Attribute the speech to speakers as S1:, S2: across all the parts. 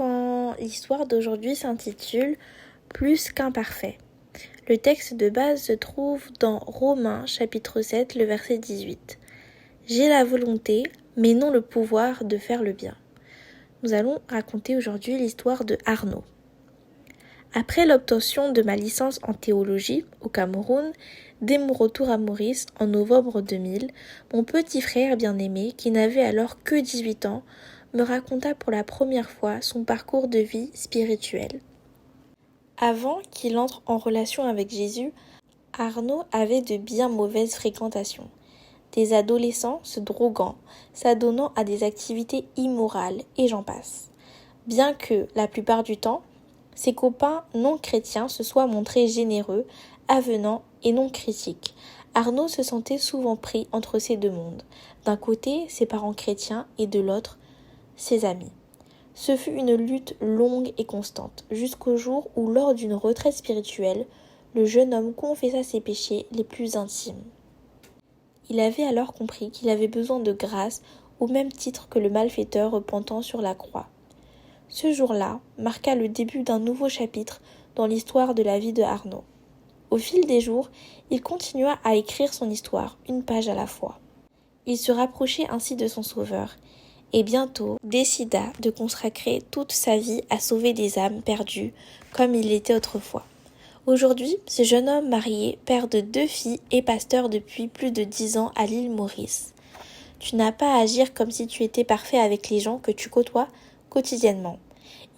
S1: enfants, l'histoire d'aujourd'hui s'intitule « Plus qu'imparfait ». Le texte de base se trouve dans Romains chapitre 7, le verset 18. « J'ai la volonté, mais non le pouvoir de faire le bien ». Nous allons raconter aujourd'hui l'histoire de Arnaud. Après l'obtention de ma licence en théologie au Cameroun, dès mon retour à Maurice en novembre 2000, mon petit frère bien-aimé, qui n'avait alors que 18 ans, me raconta pour la première fois son parcours de vie spirituelle. Avant qu'il entre en relation avec Jésus, Arnaud avait de bien mauvaises fréquentations. Des adolescents se droguant, s'adonnant à des activités immorales, et j'en passe. Bien que, la plupart du temps, ses copains non chrétiens se soient montrés généreux, avenants et non critiques, Arnaud se sentait souvent pris entre ces deux mondes. D'un côté, ses parents chrétiens et de l'autre, ses amis. Ce fut une lutte longue et constante, jusqu'au jour où, lors d'une retraite spirituelle, le jeune homme confessa ses péchés les plus intimes. Il avait alors compris qu'il avait besoin de grâce au même titre que le malfaiteur repentant sur la croix. Ce jour-là marqua le début d'un nouveau chapitre dans l'histoire de la vie de Arnaud. Au fil des jours, il continua à écrire son histoire, une page à la fois. Il se rapprochait ainsi de son sauveur, et bientôt décida de consacrer toute sa vie à sauver des âmes perdues, comme il l'était autrefois. Aujourd'hui, ce jeune homme marié, père de 2 filles et pasteur depuis plus de 10 ans à l'île Maurice. Tu n'as pas à agir comme si tu étais parfait avec les gens que tu côtoies quotidiennement.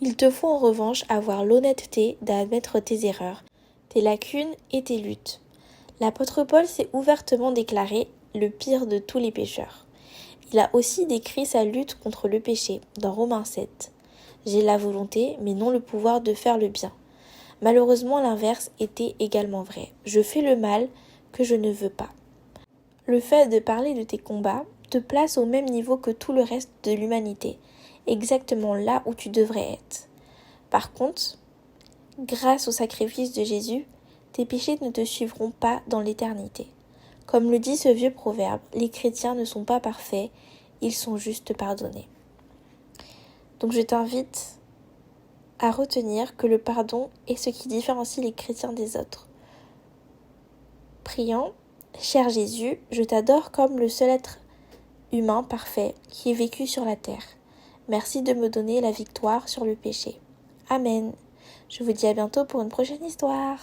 S1: Il te faut en revanche avoir l'honnêteté d'admettre tes erreurs, tes lacunes et tes luttes. L'apôtre Paul s'est ouvertement déclaré le pire de tous les pécheurs. Il a aussi décrit sa lutte contre le péché dans Romains 7. J'ai la volonté, mais non le pouvoir de faire le bien. Malheureusement, l'inverse était également vrai. Je fais le mal que je ne veux pas. Le fait de parler de tes combats te place au même niveau que tout le reste de l'humanité, exactement là où tu devrais être. Par contre, grâce au sacrifice de Jésus, tes péchés ne te suivront pas dans l'éternité. Comme le dit ce vieux proverbe, les chrétiens ne sont pas parfaits, ils sont juste pardonnés. Donc je t'invite à retenir que le pardon est ce qui différencie les chrétiens des autres. Prions, cher Jésus, je t'adore comme le seul être humain parfait qui ait vécu sur la terre. Merci de me donner la victoire sur le péché. Amen. Je vous dis à bientôt pour une prochaine histoire.